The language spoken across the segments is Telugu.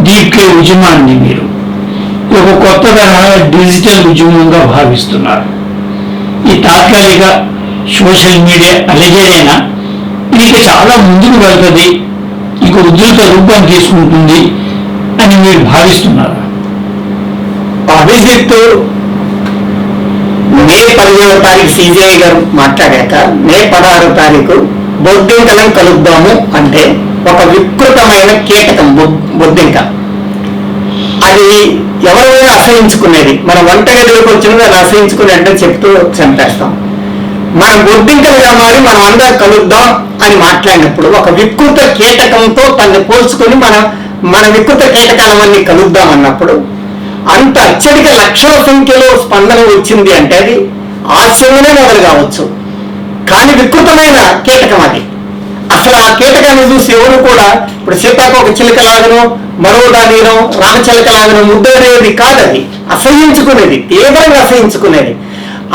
డీకే ఉద్యమాన్ని మీరు ఒక కొత్త తరహా డిజిటల్ ఉద్యమంగా భావిస్తున్నారు. ఈ తాత్కాలిక సోషల్ మీడియా అలజడైనా ఇది చాలా ముందుకు వెళ్తుంది, ఇంక ఉధృత రూపం తీసుకుంటుంది అని మీరు భావిస్తున్నారు. అభిజిత్ మే 15వ తారీఖు సిజిఐ గారు మాట్లాడాక మే 16వ తారీఖు బొద్దింకలను కలుద్దాము అంటే ఒక వికృతమైన కీటకం బొద్దింక. అది ఎవరైనా అసహించుకునేది, మన వంటగదిలోకి వచ్చినది అది అసహించుకునే అంటే చెప్తూ చంపేస్తాం. మనం బొద్దింకలుగా మారి మనం అందరం కలుద్దాం అని మాట్లాడినప్పుడు ఒక వికృత కీటకంతో తనని పోల్చుకొని మన వికృత కీటకాలన్నీ కలుద్దాం అన్నప్పుడు అంత అత్యధిక లక్షల సంఖ్యలో స్పందన వచ్చింది అంటే అది ఆశ్చర్యమే మొదలు కావచ్చు. కానీ వికృతమైన కీటకం అది. అసలు ఆ కీటకాన్ని చూసి ఎవరు కూడా ఇప్పుడు సీతాకోక చిలుకలాగనో మరో దానినో రామచిలకలాగనో ముద్దనేది కాదు, అది అసహించుకునేది, తీవ్రంగా అసహించుకునేది.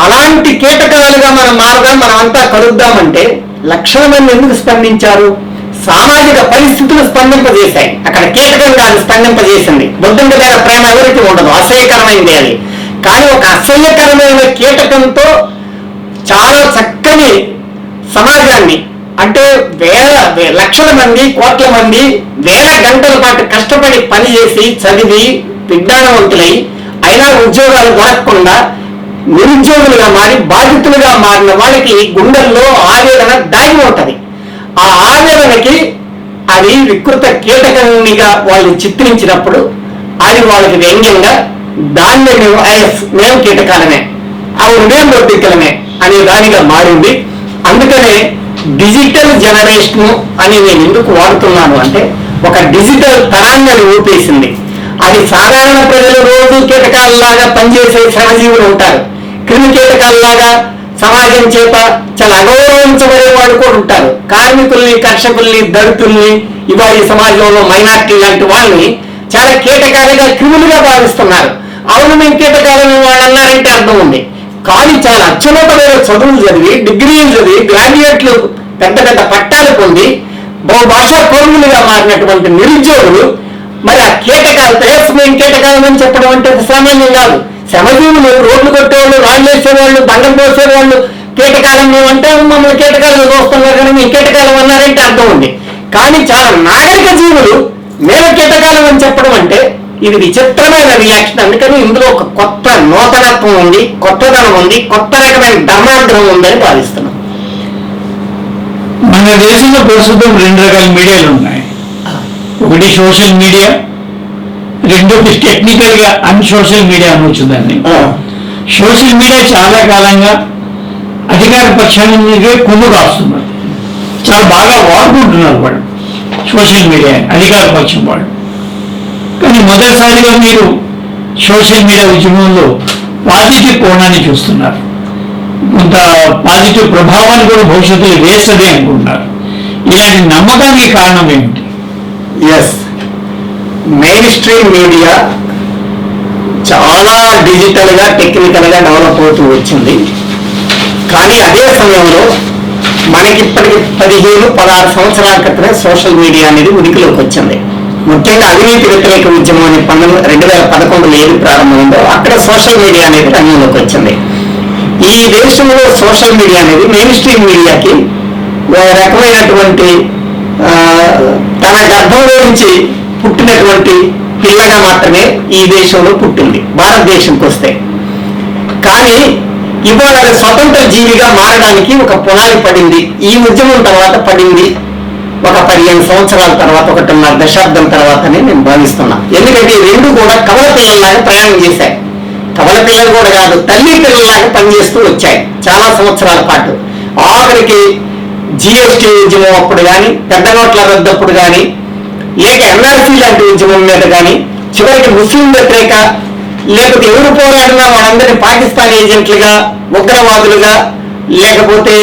అలాంటి కీటకాలుగా మనం మారదాం, మనం అంతా కలుద్దామంటే లక్షల మంది ఎందుకు స్పందించారు? సామాజిక పరిస్థితులు స్పందింపజేశాయి. అక్కడ కీటకంగా అది స్పందింపజేసింది. బొద్దింక మీద ప్రేమ ఎవరికి ఉండదు, అసహ్యకరమైంది అది. కానీ ఒక అసహ్యకరమైన కీటకంతో చాలా చక్కని సమాజాన్ని, అంటే లక్షల మంది, కోట్ల మంది వేల గంటల పాటు కష్టపడి పనిచేసి చదివి విజ్ఞానవంతులై అయినా ఉద్యోగాలు దొరకకుండా నిరుద్యోగులుగా మారి బాధితులుగా మారిన వాళ్ళకి గుండెల్లో ఆవేదన దాగి ఉంటది. ఆ ఆవేదనకి అది వికృత కీటకంగా వాళ్ళు చిత్రించినప్పుడు అది వాళ్ళకి వ్యంగ్యంగా దాన్ని మేము కీటకాలమే, అవి మేము బొద్దింకలమే అనే దానిగా మారింది. అందుకనే డిజిటల్ జనరేషన్ అని నేను ఎందుకు వాడుతున్నాను అంటే ఒక డిజిటల్ తరాన్ని అది ఊపేసింది. అది సాధారణ ప్రజలు రోజు కీటకాలలాగా పనిచేసే శ్రమజీవులు ఉంటారు, క్రిమి కీటకాలలాగా సమాజం చేత చాలా అగౌరవించబడే వాళ్ళు కూడా ఉంటారు. కార్మికుల్ని, కర్షకుల్ని, దళితుల్ని, ఇవాళ ఈ సమాజంలో మైనార్టీ లాంటి వాళ్ళని చాలా కీటకాలుగా, క్రిములుగా భావిస్తున్నారు. అవును మేము కీటకాలని వాళ్ళు అన్నారంటే అర్థం ఉంది. కానీ చాలా అత్యున్నతమైన చదువులు చదివి, డిగ్రీలు చదివి, గ్రాడ్యుయేట్లు పెద్ద పెద్ద పట్టాలు పొంది బహుభాషా పౌరులుగా మారినటువంటి నిరుద్యోగులు మరి ఆ కీటకాలతో మేము కీటకాలని చెప్పడం అంటే సామాన్యం కాదు. శ్రమజీవులు, రోడ్లు కొట్టేవాళ్ళు, రాళ్ళు వేసేవాళ్ళు, దండం పోసేవాళ్ళు కీటకాలం అంటే మమ్మల్ని కీటకాలను చూస్తున్నారు కానీ మేము కీటకాలం అన్నారంటే అర్థం ఉంది. కానీ చాలా నాగరిక జీవులు మేము కీటకాలం అని చెప్పడం అంటే ఇది విచిత్రమైన రియాక్షన్. అందుకని ఇందులో ఒక కొత్త నూతనత్వం ఉంది, కొత్తదనం ఉంది, కొత్త రకమైన ధర్మాగ్రహం ఉందని భావిస్తున్నాం. మన దేశంలో ప్రస్తుతం 2 రకాల మీడియాలు ఉన్నాయి. ఒకటి సోషల్ మీడియా, రెండోది టెక్నికల్ గా అన్సోషల్ మీడియా అనవచ్చు దాన్ని. సోషల్ మీడియా చాలా కాలంగా అధికార పక్షానికి కొమ్ము కాస్తున్నారు, చాలా బాగా వాడుకుంటున్నారు వాళ్ళు సోషల్ మీడియా, అధికార పక్షం వాళ్ళు. కానీ మొదటిసారిగా మీరు సోషల్ మీడియా ఉద్యమంలో పాజిటివ్ కోణాన్ని చూస్తున్నారు, కొంత పాజిటివ్ ప్రభావాన్ని కూడా భవిష్యత్తులో వేస్తుంది అనుకుంటున్నారు. ఇలాంటి నమ్మకానికి కారణం ఏమిటి? ఎస్, మెయిన్ స్ట్రీమ్ మీడియా చాలా డిజిటల్గా, టెక్నికల్గా డెవలప్ అవుతూ వచ్చింది. కానీ అదే సమయంలో మనకిప్పటికి 15-16 సంవత్సరాల క్రితమే సోషల్ మీడియా అనేది ఉనికిలోకి వచ్చింది. ముఖ్యంగా అవినీతి వ్యతిరేక ఉద్యమం అనే 2011లో ఏది ప్రారంభమైందో అక్కడ సోషల్ మీడియా అనేది రంగంలోకి వచ్చింది. ఈ దేశంలో సోషల్ మీడియా అనేది మెయిన్ స్ట్రీమ్ మీడియాకి రకమైనటువంటి తన గర్భంలో నుంచి పుట్టినటువంటి పిల్లగా మాత్రమే ఈ దేశంలో పుట్టింది, భారతదేశంకి వస్తే. కానీ ఇవాళ స్వతంత్ర జీవిగా మారడానికి ఒక పునాది పడింది, ఈ ఉద్యమం తర్వాత పడింది. ఒక 15 సంవత్సరాల తర్వాత, 1.5 దశాబ్దం తర్వాతనే నేను భావిస్తున్నా. ఎందుకంటే రెండు కూడా కవల పిల్లల్లాగా ప్రయాణం చేశాయి. కవల పిల్లలు కూడా కాదు, తల్లి పిల్లల్లాగా పనిచేస్తూ వచ్చాయి చాలా సంవత్సరాల పాటు. ఆఖరికి జిఎస్టీ ఉద్యమం అప్పుడు కానీ, పెద్ద నోట్ల రద్దప్పుడు కానీ, లేక ఎన్ఆర్సీ లాంటి ఉద్యమం మీద కానీ, చివరికి ముస్లిం వ్యతిరేక, లేకపోతే ఎవరు పోరాడినా వాళ్ళందరినీ పాకిస్తాన్ ఏజెంట్లుగా, ఉగ్రవాదులుగా, లేకపోతే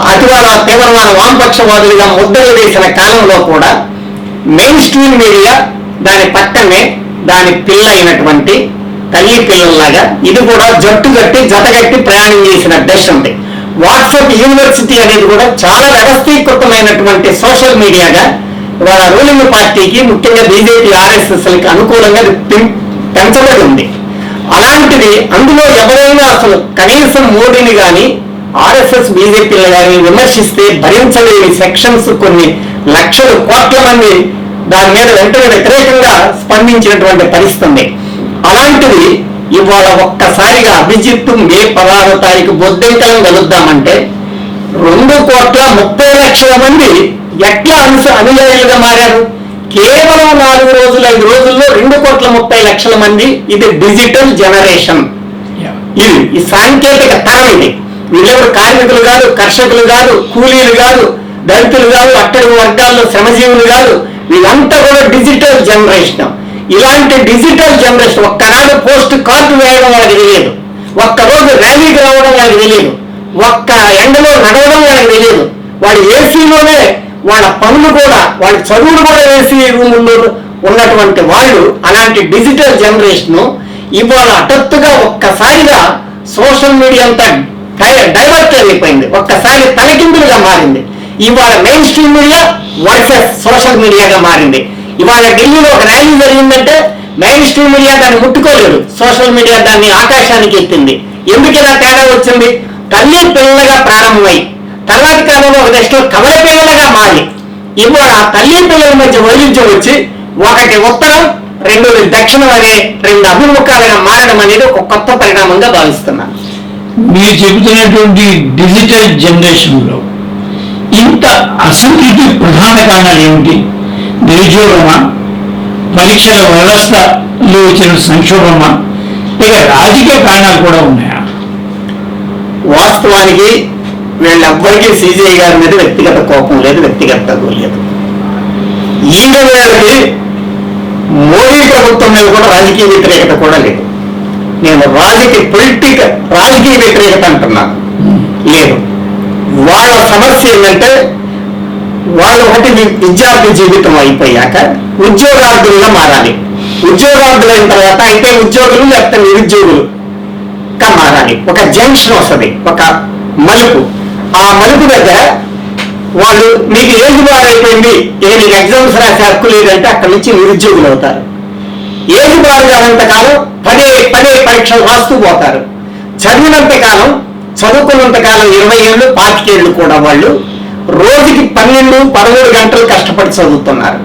అతివాద తీవ్రవాద వామపక్షవాదులుగా ముద్రలు వేసిన కాలంలో కూడా మెయిన్ స్ట్రీమ్ మీడియా దాని పక్కనే దాని పిల్ల అయినటువంటి తల్లి పిల్లల్లాగా ఇది కూడా జట్టుగట్టి జతగట్టి ప్రయాణం చేసిన దశ ఉంది. వాట్సాప్ యూనివర్సిటీ అనేది కూడా చాలా వ్యవస్థీకృతమైనటువంటి సోషల్ మీడియాగా వాళ్ళ రూలింగ్ పార్టీకి, ముఖ్యంగా బీజేపీ ఆర్ఎస్ఎస్లకి అనుకూలంగా పెంచబడి ఉంది. అలాంటిది అందులో ఎవరైనా అసలు కనీసం మోడీని కానీ ఆర్ఎస్ఎస్ బీజేపీని కానీ విమర్శిస్తే భరించలేని సెక్షన్స్ కొన్ని లక్షల కోట్ల మంది దాని మీద వెంటనే వ్యతిరేకంగా స్పందించినటువంటి పరిస్థితి. అలాంటిది ఇవాళ ఒక్కసారిగా అభిజిత్ మే 16వ తారీఖు బొద్దింకలను కలుద్దామంటే 2,30,00,000 మంది ఎట్లా అనుయాయులుగా మారారు? కేవలం 4 రోజులు 5 రోజుల్లో 2,30,00,000 మంది. ఇది డిజిటల్ జనరేషన్. ఇది ఈ సాంకేతిక తరం. ఇది వీళ్ళెవరు కార్మికులు కాదు, కర్షకులు కాదు, కూలీలు కాదు, దళితులు కాదు, అట్టడుగు వర్గాల్లో శ్రమజీవులు కాదు. వీళ్ళంతా కూడా డిజిటల్ జనరేషన్. ఇలాంటి డిజిటల్ జనరేషన్ ఒక్కనాడు పోస్ట్ కార్డు వేయడం వాళ్ళకి తెలియదు, ఒక్కరోజు ర్యాలీకి రావడం వాళ్ళకి తెలియదు, ఒక్క ఎండలో నడవడం వాళ్ళకి తెలియదు. వాళ్ళ ఏసీలోనే వాళ్ళ పనులు కూడా, వాళ్ళ చదువులు కూడా ఏసీ రూముల్లో ఉన్నటువంటి వాళ్ళు. అలాంటి డిజిటల్ జనరేషన్ ఇవాళ హఠాత్తుగా ఒక్కసారిగా సోషల్ మీడియా అంతా డైవర్ట్ అయిపోయింది, ఒక్కసారి తలకిందులుగా మారింది. ఇవాళ mainstream media versus social మీడియాగా మారింది. ఇవాళ ఢిల్లీలో ఒక ర్యాలీ జరిగిందంటే మెయిన్ స్ట్రీమ్ మీడియా దాన్ని ముట్టుకోలేదు, సోషల్ మీడియా దాన్ని ఆకాశానికి ఎత్తింది. ఎందుకు ఇలా తేడా వచ్చింది? తల్లి పిల్లలుగా ప్రారంభమై తర్వాతి కాలంలో ఒక దశలో కవల పిల్లలుగా మారి ఇవాళ తల్లి పిల్లల మధ్య వైవిధ్యం వచ్చి ఒకటి ఉత్తరం, 2 దక్షిణం అనే 2 అభిముఖాలుగా మారడం అనేది ఒక కొత్త పరిణామంగా భావిస్తున్నాను. మీరు చెబుతున్నటువంటి డిజిటల్ జనరేషన్లో ఇంత అసంతృప్తి ప్రధాన కారణాలు ఏమిటి? నిరుద్యోగమా, పరీక్షల వ్యవస్థలో వచ్చిన సంక్షోభమా, ఇక రాజకీయ కారణాలు కూడా ఉన్నాయా? వాస్తవానికి వీళ్ళెవ్వరికీ సిజిఐ గారి మీద వ్యక్తిగత కోపం లేదు, వ్యక్తిగత తగ్గు లేదు. ఈయన మీదకి మోడీ ప్రభుత్వం మీద కూడా రాజకీయ వ్యతిరేకత కూడా లేదు. నేను రాజకీయ వ్యతిరేకత అంటున్నాను, లేదు. వాళ్ళ సమస్య ఏంటంటే వాళ్ళు ఒకటి విద్యార్థి జీవితం అయిపోయాక ఉద్యోగార్థులుగా మారాలి. ఉద్యోగార్థులు అయిన తర్వాత అయితే ఉద్యోగులు లేకపోతే నిరుద్యోగులుగా మారాలి. ఒక జంక్షన్ వస్తుంది, ఒక మలుపు. ఆ మలుపు దగ్గర వాళ్ళు మీకు ఏజ్ బార్ అయిపోయింది, నీకు ఎగ్జామ్స్ రాసే హక్కు లేదంటే అక్కడి నుంచి నిరుద్యోగులు అవుతారు. ఏజ్ బార్ కాలంతకాలం పదే పరీక్షలు రాస్తూ పోతారు. చదివినంతకాలం, చదువుకున్నంతకాలం 20 ఏళ్ళు 25 ఏళ్ళు కూడా వాళ్ళు రోజుకి 12-13 గంటలు కష్టపడి చదువుతున్నారు.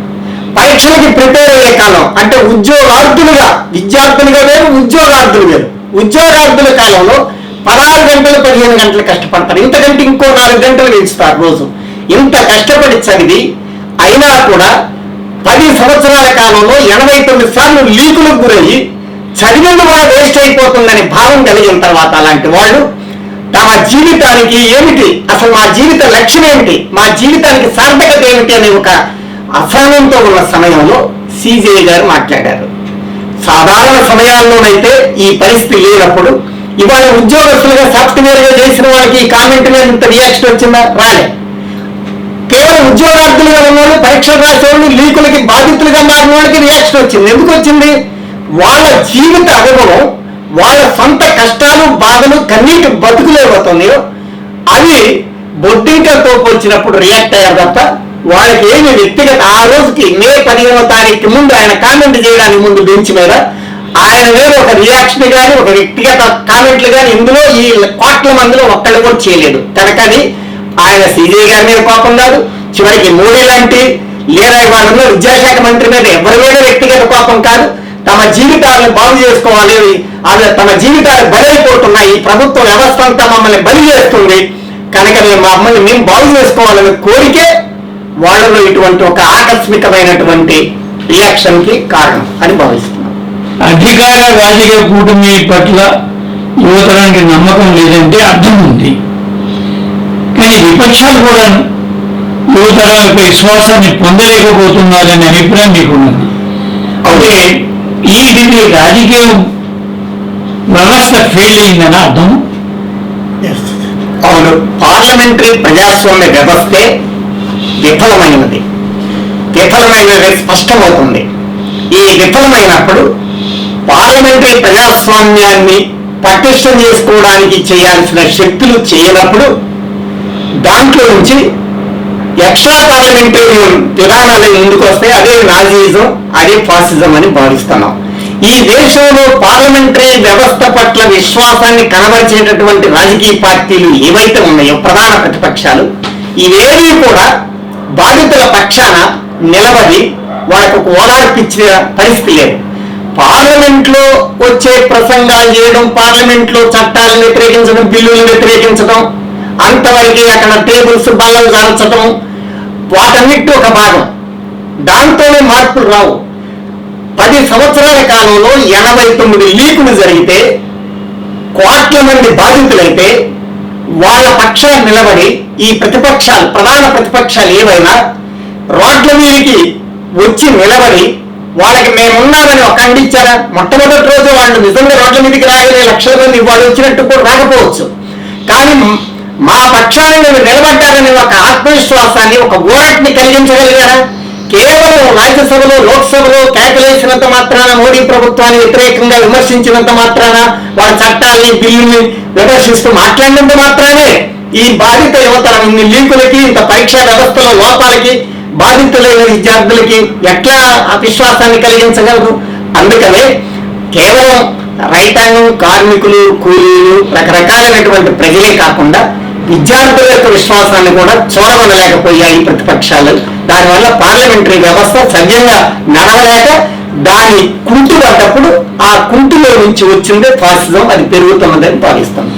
పరీక్షలకి ప్రిపేర్ అయ్యే కాలం అంటే ఉద్యోగార్థులుగా, విద్యార్థులుగా వేరు, ఉద్యోగార్థులు వేరు. ఉద్యోగార్థుల కాలంలో 16 గంటలు 15 గంటలు కష్టపడతారు. ఇంతకంటే ఇంకో 4 గంటలు వేస్తారు రోజు. ఇంత కష్టపడి చదివి అయినా కూడా 10 సంవత్సరాల కాలంలో 89 సార్లు లీకులకు గురయ్యి చదివింది కూడా వేస్ట్ అయిపోతుందని భావం కలిగిన తర్వాత అలాంటి వాళ్ళు తమ జీవితానికి ఏమిటి, అసలు మా జీవిత లక్ష్యం ఏమిటి, మా జీవితానికి సార్థకత ఏమిటి అనే ఒక అసహనంతో ఉన్న సమయంలో సిజిఐ గారు మాట్లాడారు. సాధారణ సమయాల్లోనైతే ఈ పరిస్థితి లేనప్పుడు ఇవాళ ఉద్యోగస్తులుగా సాఫ్ట్వేర్ గా చేసిన వాళ్ళకి ఈ కామెంట్ మీద ఇంత రియాక్షన్ వచ్చిందా? రాలే. కేవలం ఉద్యోగార్థులుగా ఉన్నవాళ్ళు, పరీక్షలు రాసేవాళ్ళు, లీకులకి బాధితులుగా మారిన వాళ్ళకి రియాక్షన్ వచ్చింది. ఎందుకు వచ్చింది? వాళ్ళ జీవిత అనుభవం, వాళ్ళ సొంత కష్టాలు, బాధలు, కన్నీటి బతుకులేకపోతున్నాయో అవి బొద్దింకలతో పోల్చినప్పుడు రియాక్ట్ అయ్యారు తప్ప వాళ్ళకి ఏమి వ్యక్తిగత ఆ రోజుకి మే 15వ తారీఖు ముందు ఆయన కామెంట్ చేయడానికి ముందు బెంచ్ మీద ఆయన మీద ఒక రియాక్షన్ కానీ ఒక వ్యక్తిగత కామెంట్లు కానీ ఇందులో ఈ కోట్ల మందిలో ఒక్కళ్ళు కూడా చేయలేదు. కనుకని ఆయన సిజిఐ గారి మీద కోపం కాదు, చివరికి మోడీ లాంటి లేదా వాళ్ళలో విద్యాశాఖ మంత్రి మీద ఎవరి మీద వ్యక్తిగత కోపం కాదు. తమ జీవితాలను బాగు చేసుకోవాలి, తమ జీవితాలు బలైపోతున్నాయి, ఈ ప్రభుత్వ వ్యవస్థ అంతా మమ్మల్ని బలి చేస్తుంది, కనుక మమ్మల్ని మేము బాగు చేసుకోవాలనే కోరికే వాళ్ళలో ఇటువంటి ఒక ఆకస్మికమైనటువంటి రియాక్షన్ కి కారణం అని భావిస్తున్నాం. అధికార రాజకీయ కూటమి పట్ల యువతరానికి నమ్మకం లేదంటే అర్థం ఉంది, కానీ విపక్షాలు కూడా యువతరాలపై విశ్వాసాన్ని పొందలేకపోతున్నారనే అభిప్రాయం మీకున్నది. అంటే ఇది రాజకీయ వ్యవస్థ ఫెయిల్ అయిందని అర్థం. అవును, పార్లమెంటరీ ప్రజాస్వామ్య వ్యవస్థే విఫలమైనది స్పష్టమవుతుంది. ఈ విఫలమైనప్పుడు పార్లమెంటరీ ప్రజాస్వామ్యాన్ని పటిష్టం చేసుకోవడానికి చేయాల్సిన శక్తులు చేయనప్పుడు దాంట్లో నుంచి ఎక్స్ట్రా పార్లమెంటేరియన్ విధానాలు ముందుకు వస్తే అదే నాజీజం, అదే ఫాసిజం అని భావిస్తున్నాం. ఈ దేశంలో పార్లమెంటరీ వ్యవస్థ పట్ల విశ్వాసాన్ని కనబరిచేటటువంటి రాజకీయ పార్టీలు ఏవైతే ఉన్నాయో ప్రధాన ప్రతిపక్షాలు, ఇవేవి కూడా బాధితుల పక్షాన నిలబడి వాళ్ళకు ఒక ఓదార్పిచ్చే పరిస్థితి లేదు. పార్లమెంట్ లో వచ్చే ప్రసంగాలు చేయడం, పార్లమెంట్ లో చట్టాలను వ్యతిరేకించడం, బిల్లులను వ్యతిరేకించడం, అంతవరకు అక్కడ టేబుల్స్ బల్లలు దాల్చడం, వాటన్నిటి ఒక భాగం. దాంతోనే మార్పులు రావు. 10 సంవత్సరాల కాలంలో 89 లీకులు జరిగితే, కోట్ల మంది బాధితులైతే వాళ్ళ పక్షాలు నిలబడి ఈ ప్రతిపక్షాలు, ప్రధాన ప్రతిపక్షాలు ఏవైనా రోడ్ల మీదకి వచ్చి నిలబడి వాళ్ళకి మేమున్నామని ఒక అందించారా? మొట్టమొదటి రోజు వాళ్ళు నిజంగా రోడ్ల మీదకి రాయలే, లక్షల మంది వాళ్ళు వచ్చినట్టు కూడా రాకపోవచ్చు, కానీ మా పక్షాన్ని నిలబడ్డారని ఒక ఆత్మవిశ్వాసాన్ని, ఒక ఊరటిని కలిగించగలిగారా? కేవలం రాజ్యసభలో, లోక్సభలో కేకలేసినంత మాత్రాన, మోడీ ప్రభుత్వాన్ని వ్యతిరేకంగా విమర్శించినంత మాత్రాన, వాళ్ళ చట్టాలని, బిల్లుని విమర్శిస్తూ మాట్లాడినంత మాత్రానే ఈ బాధిత యువతరం ఇన్ని లీకులకి, ఇంత పరీక్షా వ్యవస్థలో లోపాలకి బాధితులైన విద్యార్థులకి ఎట్లా అవిశ్వాసాన్ని కలిగించగలరు? అందుకనే కేవలం రైతాంగం, కార్మికులు, కూలీలు, రకరకాలైనటువంటి ప్రజలే కాకుండా విద్యార్థుల యొక్క విశ్వాసాన్ని కూడా చూడగొనలేకపోయాయి ప్రతిపక్షాలు. దానివల్ల పార్లమెంటరీ వ్యవస్థ సవ్యంగా నడవలేక దాని కుంటుపడ్డప్పుడు ఆ కుంటులో నుంచి వచ్చిందే ఫాసిజం, అది పెరుగుతున్నదని భావిస్తాం.